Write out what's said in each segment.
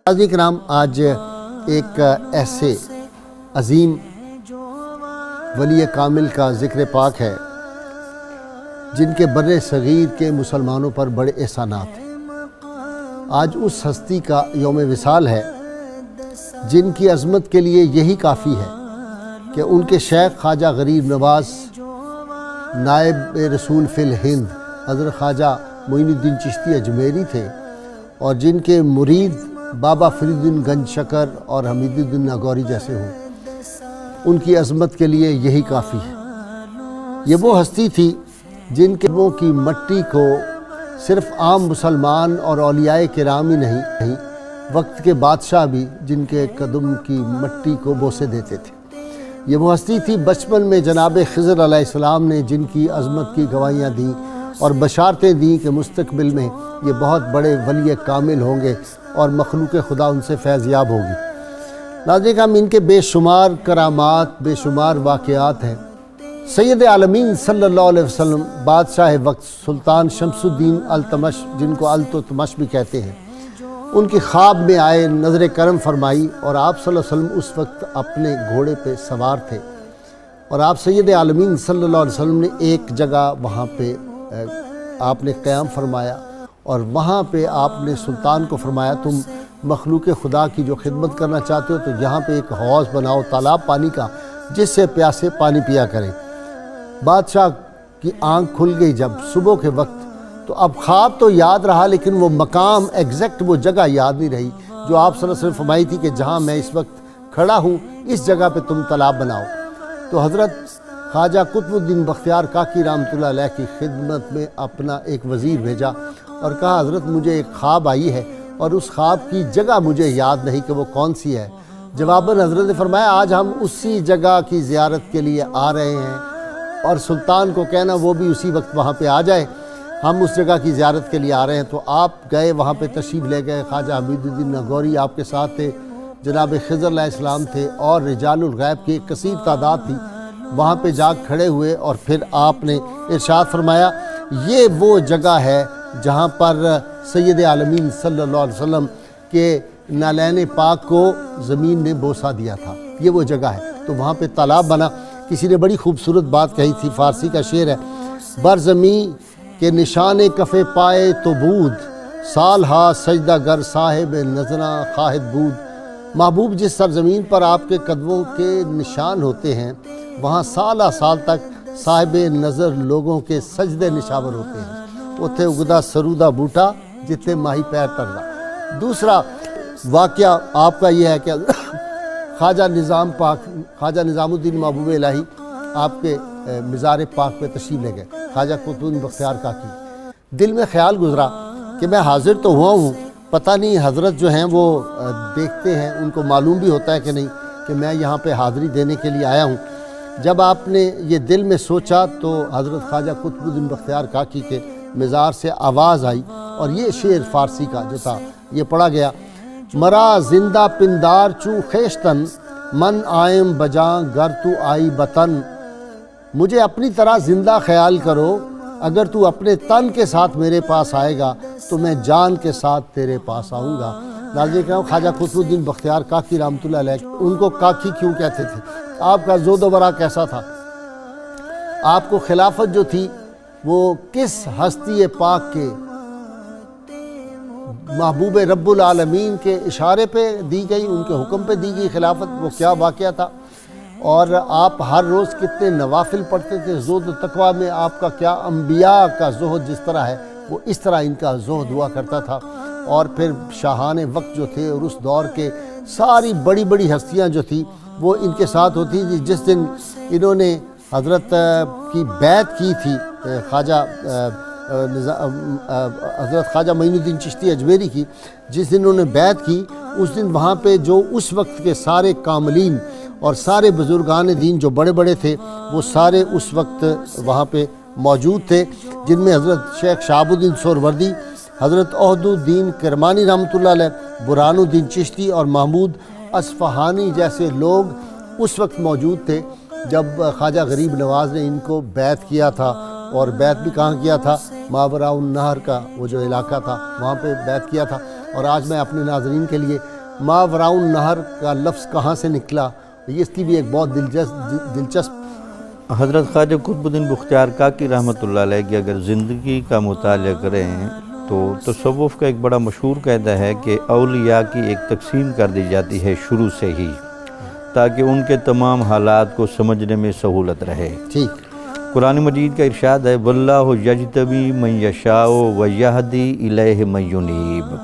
حاضرین کرام، آج ایک ایسے عظیم ولی کامل کا ذکر پاک ہے جن کے بر صغیر کے مسلمانوں پر بڑے احسانات ہیں۔ آج اس ہستی کا یوم وصال ہے جن کی عظمت کے لیے یہی کافی ہے کہ ان کے شیخ خواجہ غریب نواز نائب رسول فی الہند حضرت خواجہ معین الدین چشتی اجمیری تھے، اور جن کے مرید بابا فرید الدین گنج شکر اور حمید الدین ناگوری جیسے ہوں، ان کی عظمت کے لیے یہی کافی ہے۔ یہ وہ ہستی تھی جن کے قدموں کی مٹی کو صرف عام مسلمان اور اولیاء کرام ہی نہیں، وقت کے بادشاہ بھی جن کے قدم کی مٹی کو بوسے دیتے تھے۔ یہ وہ ہستی تھی بچپن میں جناب خضر علیہ السلام نے جن کی عظمت کی گواہیاں دیں اور بشارتیں دیں کہ مستقبل میں یہ بہت بڑے ولی کامل ہوں گے اور مخلوق خدا ان سے فیض یاب ہوگی۔ ناظرین، ہم ان کے بے شمار کرامات، بے شمار واقعات ہیں۔ سید عالمین صلی اللہ علیہ وسلم بادشاہ وقت سلطان شمس الدین التمش، جن کو التمش بھی کہتے ہیں، ان کی خواب میں آئے، نظر کرم فرمائی، اور آپ صلی اللہ علیہ وسلم اس وقت اپنے گھوڑے پہ سوار تھے، اور آپ سید عالمین صلی اللہ علیہ وسلم نے ایک جگہ وہاں پہ آپ نے قیام فرمایا، اور وہاں پہ آپ نے سلطان کو فرمایا تم مخلوق خدا کی جو خدمت کرنا چاہتے ہو تو یہاں پہ ایک حوض بناؤ تالاب پانی کا، جس سے پیاسے پانی پیا کریں۔ بادشاہ کی آنکھ کھل گئی جب صبح کے وقت، تو اب خواب تو یاد رہا لیکن وہ مقام ایگزیکٹ وہ جگہ یاد نہیں رہی جو آپ صلی اللہ علیہ وسلم فرمائی تھی کہ جہاں میں اس وقت کھڑا ہوں اس جگہ پہ تم تالاب بناؤ۔ تو حضرت خواجہ قطب الدین بختیار کاکی رحمۃ اللہ علیہ کی خدمت میں اپنا ایک وزیر بھیجا اور کہا حضرت مجھے ایک خواب آئی ہے اور اس خواب کی جگہ مجھے یاد نہیں کہ وہ کون سی ہے۔ جواباً حضرت نے فرمایا آج ہم اسی جگہ کی زیارت کے لیے آ رہے ہیں، اور سلطان کو کہنا وہ بھی اسی وقت وہاں پہ آ جائے، ہم اس جگہ کی زیارت کے لیے آ رہے ہیں۔ تو آپ گئے، وہاں پہ تشریف لے گئے، خواجہ حمید الدین ناگوری آپ کے ساتھ تھے، جناب خضر علیہ السلام تھے، اور رجال الغیب کی ایک کثیر تعداد تھی۔ وہاں پہ جا کھڑے ہوئے اور پھر آپ نے ارشاد فرمایا یہ وہ جگہ ہے جہاں پر سید عالمین صلی اللہ علیہ وسلم کے نالین پاک کو زمین نے بوسہ دیا تھا، یہ وہ جگہ ہے۔ تو وہاں پہ تالاب بنا۔ کسی نے بڑی خوبصورت بات کہی تھی، فارسی کا شعر ہے، بر زمین کے نشان کف پائے تو بود، سال ہا سجدہ گر صاحب نظراں خواہد بود۔ محبوب جس سرزمین پر آپ کے قدموں کے نشان ہوتے ہیں وہاں سالہ سال تک صاحب نظر لوگوں کے سجدے نشاور ہوتے ہیں۔ اتھے اگدا سرودہ بوٹا جتنے ماہی پیر تردا۔ دوسرا واقعہ آپ کا یہ ہے کہ خواجہ نظام الدین محبوب الہی آپ کے مزار پاک پہ تشریف لے گئے، خواجہ قطب الدین بختیار کاکی۔ دل میں خیال گزرا کہ میں حاضر تو ہوا ہوں، پتہ نہیں حضرت جو ہیں وہ دیکھتے ہیں، ان کو معلوم بھی ہوتا ہے کہ نہیں کہ میں یہاں پہ حاضری دینے کے لیے آیا ہوں۔ جب آپ نے یہ دل میں سوچا تو حضرت خواجہ قطب الدین بختیار کاکی کے مزار سے آواز آئی، اور یہ شعر فارسی کا جو تھا یہ پڑھا گیا، مرا زندہ پندار چوں خیشتن من آئم بجاں گر تو آئی بطن۔ مجھے اپنی طرح زندہ خیال کرو، اگر تو اپنے تن کے ساتھ میرے پاس آئے گا تو میں جان کے ساتھ تیرے پاس آؤں گا۔ ناظرین کرام، خواجہ قطب الدین بختیار کاکی رحمۃ اللہ علیہ، ان کو کاکی کیوں کہتے تھے؟ آپ کا زود و برا کیسا تھا؟ آپ کو خلافت جو تھی وہ کس ہستی پاک کے محبوب رب العالمین کے اشارے پہ دی گئی، ان کے حکم پہ دی گئی خلافت؟ وہ کیا واقعہ تھا؟ اور آپ ہر روز کتنے نوافل پڑھتے تھے؟ زہد و تقویٰ میں آپ کا کیا؟ انبیاء کا زہد جس طرح ہے وہ اس طرح ان کا زہد ہوا کرتا تھا۔ اور پھر شاہان وقت جو تھے اور اس دور کے ساری بڑی بڑی ہستیاں جو تھیں وہ ان کے ساتھ ہوتی تھی۔ جس دن انہوں نے حضرت کی بیعت کی تھی، حضرت خواجہ معین الدین چشتی اجمیری کی، جس دن انہوں نے بیعت کی اس دن وہاں پہ جو اس وقت کے سارے کاملین اور سارے بزرگان دین جو بڑے بڑے تھے وہ سارے اس وقت وہاں پہ موجود تھے، جن میں حضرت شیخ شہاب الدین سہروردی، حضرت عہد الدین کرمانی رحمۃ اللہ علیہ، برہان الدین چشتی اور محمود اصفہانی جیسے لوگ اس وقت موجود تھے۔ جب خواجہ غریب نواز نے ان کو بیعت کیا تھا، اور بیعت بھی کہاں کیا تھا؟ ماوراء النہر کا وہ جو علاقہ تھا وہاں پہ بیعت کیا تھا۔ اور آج میں اپنے ناظرین کے لیے ماوراء النہر کا لفظ کہاں سے نکلا، اس کی بھی ایک بہت دلچسپ حضرت خواجہ قطب الدین بختیار کاکی رحمۃ اللہ علیہ کی اگر زندگی کا مطالعہ کریں تو تصوف کا ایک بڑا مشہور قاعدہ ہے کہ اولیاء کی ایک تقسیم کر دی جاتی ہے شروع سے ہی، تاکہ ان کے تمام حالات کو سمجھنے میں سہولت رہے۔ ٹھیک۔ قرآن مجید کا ارشاد ہے واللہ یجتبی من یشاء ویہدی الیہ من ینیب۔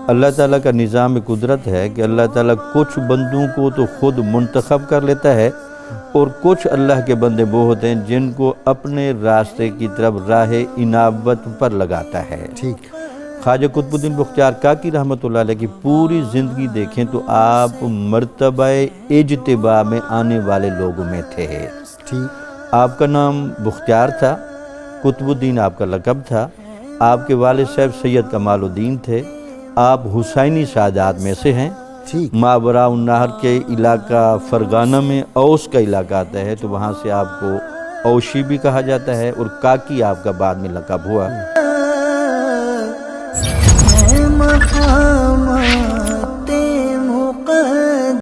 اللہ تعالیٰ کا نظام قدرت ہے کہ اللہ تعالیٰ کچھ بندوں کو تو خود منتخب کر لیتا ہے، اور کچھ اللہ کے بندے وہ ہوتے ہیں جن کو اپنے راستے کی طرف راہ انابت پر لگاتا ہے۔ ٹھیک۔ خواجہ قطب الدین بختیار کاکی رحمۃ اللہ علیہ کی پوری زندگی دیکھیں تو آپ مرتبہ اجتباء میں آنے والے لوگوں میں تھے۔ ٹھیک۔ آپ کا نام بختیار تھا، قطب الدین آپ کا لقب تھا، آپ کے والد صاحب سید کمال الدین تھے، آپ حسینی سادات میں سے ہیں۔ ٹھیک۔ ماوراء النہر کے علاقہ فرغانہ میں اوس کا علاقہ آتا ہے، تو وہاں سے آپ کو اوشی بھی کہا جاتا ہے، اور کاکی آپ کا بعد میں لقب ہوا۔